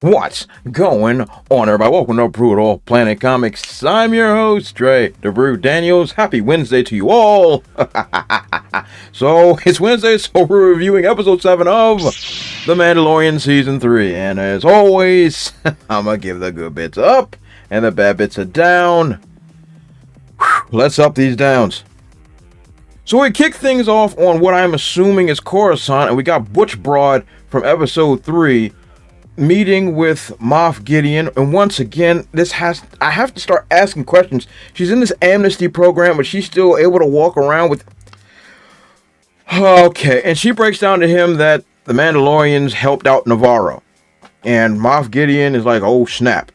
What's going on, everybody? Welcome to Brutal Planet Comics. I'm your host, Dre the Brew Daniels. Happy Wednesday to you all. So, it's Wednesday, so we're reviewing episode 7 of The Mandalorian Season 3. And as always, I'm going to give the good bits up and the bad bits are down. Let's up these downs. So we kick things off on what I'm assuming is Coruscant, and we got Butch Broad from episode 3 meeting with Moff Gideon, and once again, I have to start asking questions. She's in this amnesty program, but she's still able to walk around with... Okay, and she breaks down to him that the Mandalorians helped out Navarro, and Moff Gideon is like, oh snap.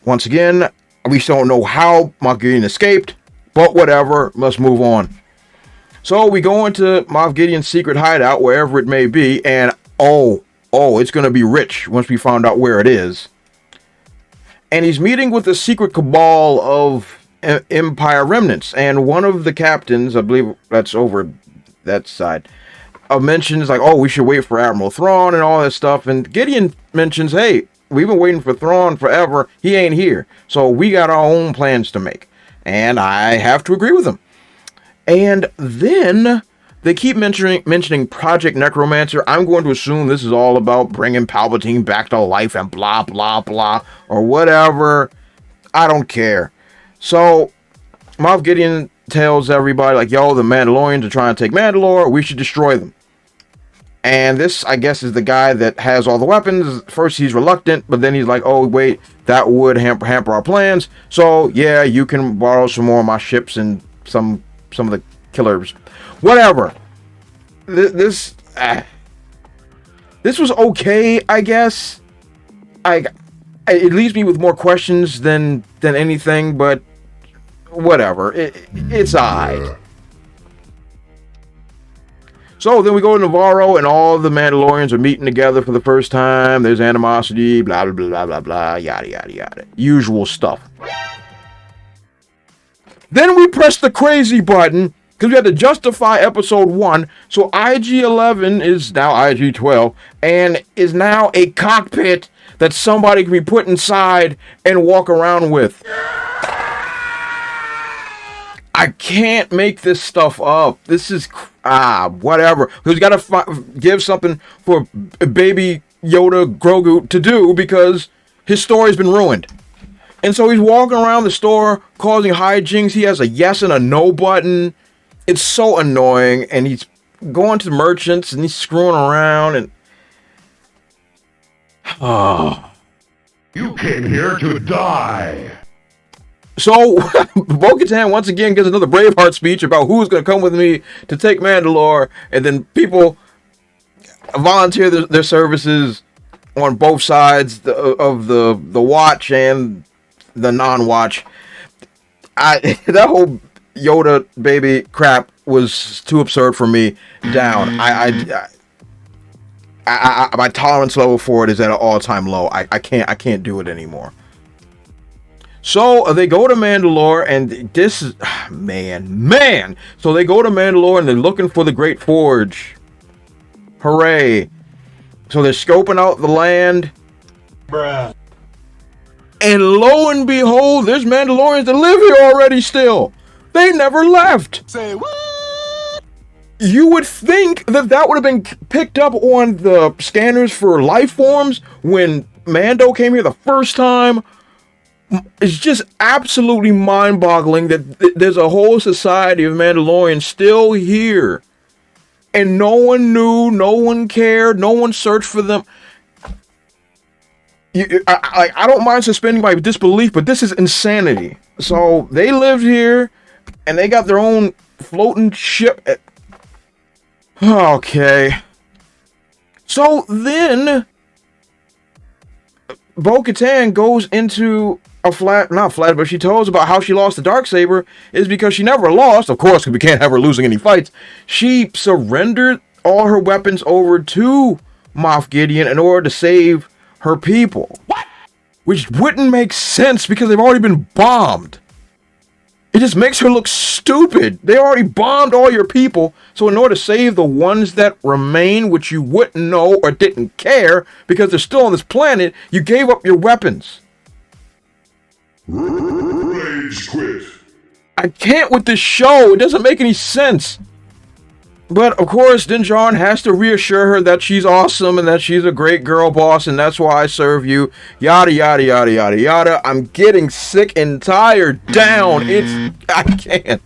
Once again, we still don't know how Moff Gideon escaped, but whatever, let's move on. So we go into Moff Gideon's secret hideout, wherever it may be, and it's going to be rich once we find out where it is. And he's meeting with the secret cabal of Empire remnants. And one of the captains, I believe that's over that side, mentions like, we should wait for Admiral Thrawn and all that stuff. And Gideon mentions, hey, we've been waiting for Thrawn forever. He ain't here. So we got our own plans to make. And I have to agree with him. And then... they keep mentioning Project Necromancer. I'm going to assume this is all about bringing Palpatine back to life and blah, blah, blah, or whatever. I don't care. So, Moff Gideon tells everybody, like, yo, the Mandalorians are trying to take Mandalore. We should destroy them. And this, I guess, is the guy that has all the weapons. First, he's reluctant, but then he's like, oh, wait, that would hamper our plans. So, yeah, you can borrow some more of my ships and some of the killers. Whatever. This was okay, I guess. It leaves me with more questions than anything, but whatever. It's alright. So then we go to Navarro, and all the Mandalorians are meeting together for the first time. There's animosity, blah blah blah blah blah blah, yada yada yada. Usual stuff. Then we press the crazy button. Because we had to justify episode 1, so IG-11 is now IG-12, and is now a cockpit that somebody can be put inside and walk around with. I can't make this stuff up. This is, whatever. Because we got to give something for baby Yoda Grogu to do, because his story's been ruined. And so he's walking around the store causing hijinks. He has a yes and a no button. It's so annoying, and he's going to merchants, and he's screwing around, and... You came here to die! So, Volkan once again gives another Braveheart speech about who's going to come with me to take Mandalore, and then people volunteer their services on both sides of the watch and the non-watch. That whole... Yoda baby crap was too absurd for me. Down. My tolerance level for it is at an all-time low. I can't do it anymore. So they go to Mandalore, and this is man. So they go to Mandalore, and they're looking for the Great Forge. Hooray! So they're scoping out the land. Bruh. And lo and behold, there's Mandalorians that live here already still. They never left. Say what? You would think that would have been picked up on the scanners for life forms when Mando came here the first time. It's just absolutely mind-boggling that there's a whole society of Mandalorians still here. And no one knew, no one cared, no one searched for them. I don't mind suspending my disbelief, but this is insanity. So they lived here. And they got their own floating ship. Okay. So then, Bo-Katan goes into but she tells about how she lost the Darksaber is because she never lost. Of course, because we can't have her losing any fights. She surrendered all her weapons over to Moff Gideon in order to save her people. What? Which wouldn't make sense because they've already been bombed. It just makes her look stupid. They already bombed all your people, so in order to save the ones that remain, which you wouldn't know or didn't care because they're still on this planet, you gave up your weapons. Rage quit. I can't with this show. It doesn't make any sense. But of course, Din Djarin has to reassure her that she's awesome and that she's a great girl boss, and that's why I serve you. Yada yada yada yada yada. I'm getting sick and tired down. I can't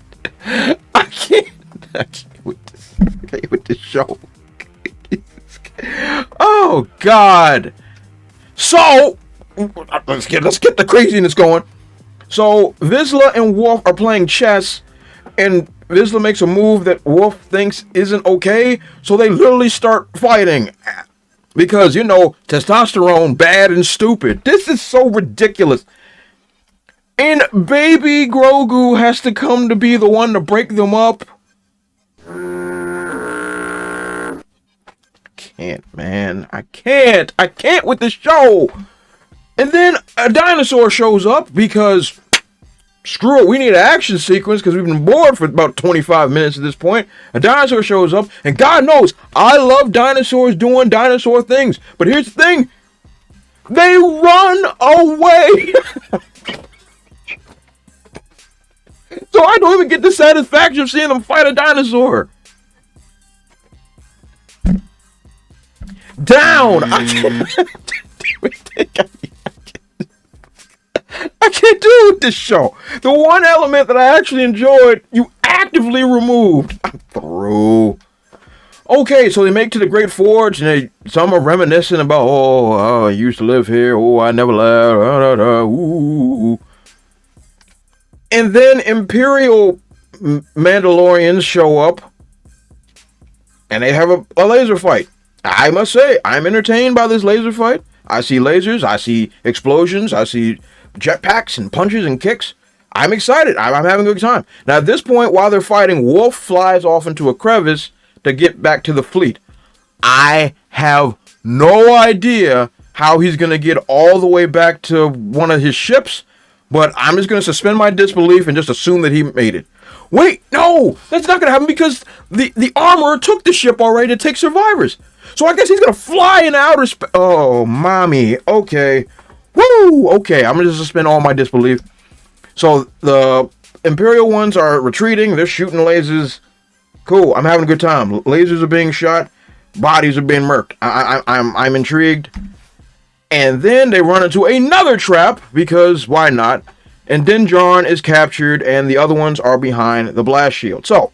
with this show. Oh God. So let's get the craziness going. So Vizsla and Wolf are playing chess, and Vizsla makes a move that Wolf thinks isn't okay, so they literally start fighting. Because, you know, testosterone, bad and stupid. This is so ridiculous. And baby Grogu has to come to be the one to break them up. Can't, man. I can't with this show. And then a dinosaur shows up because screw it, we need an action sequence because we've been bored for about 25 minutes at this point. A dinosaur shows up, and God knows, I love dinosaurs doing dinosaur things. But here's the thing. They run away. So I don't even get the satisfaction of seeing them fight a dinosaur. Down. I can't do it with this show. The one element that I actually enjoyed, you actively removed. I'm through. Okay, so they make to the Great Forge, and some are reminiscing about, I used to live here. Oh, I never left. Ooh. And then Imperial Mandalorians show up, and they have a laser fight. I must say, I'm entertained by this laser fight. I see lasers, I see explosions, I see jetpacks and punches and kicks. I'm excited. I'm having a good time. Now, at this point, while they're fighting, Wolf flies off into a crevice to get back to the fleet. I have no idea how he's going to get all the way back to one of his ships, but I'm just going to suspend my disbelief and just assume that he made it. Wait, no, that's not going to happen because the armorer took the ship already to take survivors. So I guess he's going to fly in outer space. Oh, mommy. Okay. Woo! Okay, I'm going to suspend all my disbelief. So the Imperial ones are retreating. They're shooting lasers. Cool, I'm having a good time. Lasers are being shot. Bodies are being murked. I'm intrigued. And then they run into another trap, because why not? And Din Djarin is captured, and the other ones are behind the blast shield. So,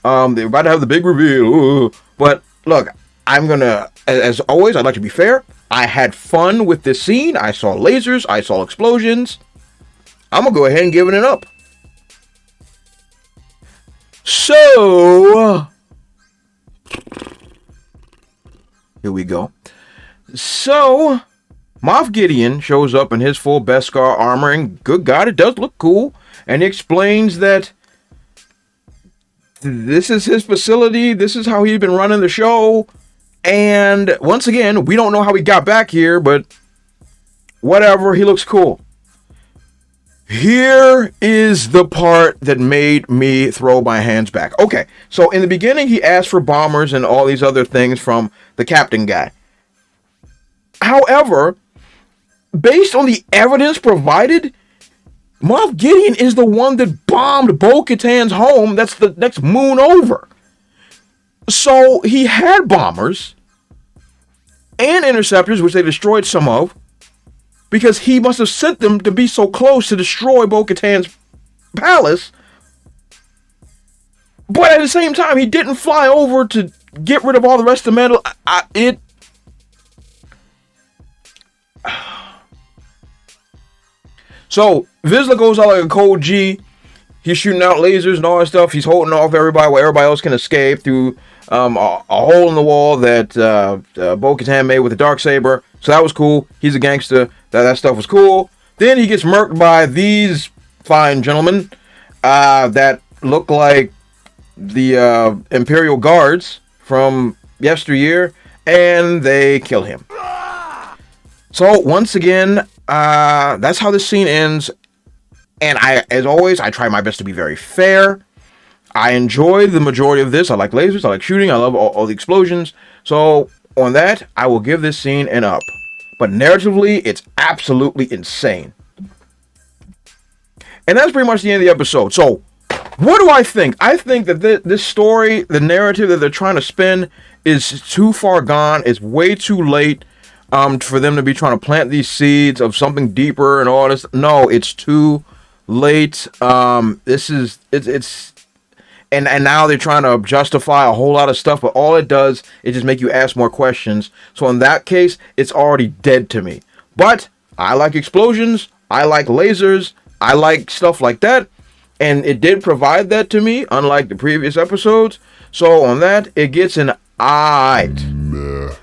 they're about to have the big reveal. Ooh. But, look, I'm going to, as always, I'd like to be fair. I had fun with this scene. I saw lasers. I saw explosions. I'm going to go ahead and give it an up. So, here we go. So, Moff Gideon shows up in his full Beskar armor, and good God, it does look cool. And he explains that this is his facility, this is how he's been running the show. And once again, we don't know how he got back here, but whatever, he looks cool. Here is the part that made me throw my hands back. Okay, so in the beginning, he asked for bombers and all these other things from the captain guy. However, based on the evidence provided, Moff Gideon is the one that bombed Bo-Katan's home. That's the next moon over. So he had bombers and interceptors, which they destroyed some of, because he must have sent them to be so close to destroy Bo-Katan's palace. But at the same time, he didn't fly over to get rid of all the rest of the Mandalore. So, Vizsla goes out like a cold G. He's shooting out lasers and all that stuff. He's holding off everybody while everybody else can escape through a hole in the wall that Bo-Katan made with the Darksaber. So that was cool. He's a gangster. That stuff was cool. Then he gets murked by these fine gentlemen that look like the Imperial Guards from yesteryear. And they kill him. So once again, that's how this scene ends. And as always, I try my best to be very fair. I enjoy the majority of this. I like lasers, I like shooting, I love all the explosions. So on that, I will give this scene an up. But narratively, it's absolutely insane. And that's pretty much the end of the episode. So what do I think? I think that this story, the narrative that they're trying to spin, is too far gone. It's way too late for them to be trying to plant these seeds of something deeper and all this. No, it's too late. And now they're trying to justify a whole lot of stuff, but all it does is just make you ask more questions. So in that case, it's already dead to me. But I like explosions, I like lasers, I like stuff like that, and it did provide that to me, unlike the previous episodes. So on that, it gets an aight.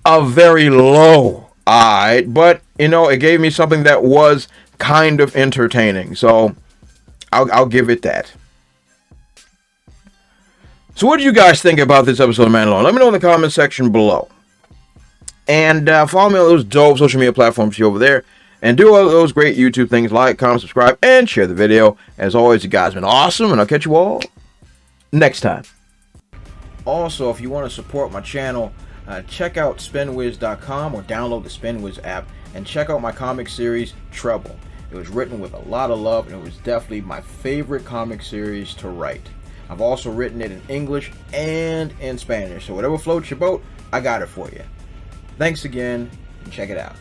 A very low aight, but it gave me something that was kind of entertaining. So I'll give it that. So what do you guys think about this episode of Mandalorian? Let me know in the comment section below. And follow me on those dope social media platforms over there. And do all those great YouTube things like, comment, subscribe, and share the video. As always, you guys have been awesome, and I'll catch you all next time. Also, if you want to support my channel, check out spinwiz.com or download the SpinWiz app and check out my comic series, Trouble. It was written with a lot of love, and it was definitely my favorite comic series to write. I've also written it in English and in Spanish, so whatever floats your boat, I got it for you. Thanks again, and check it out.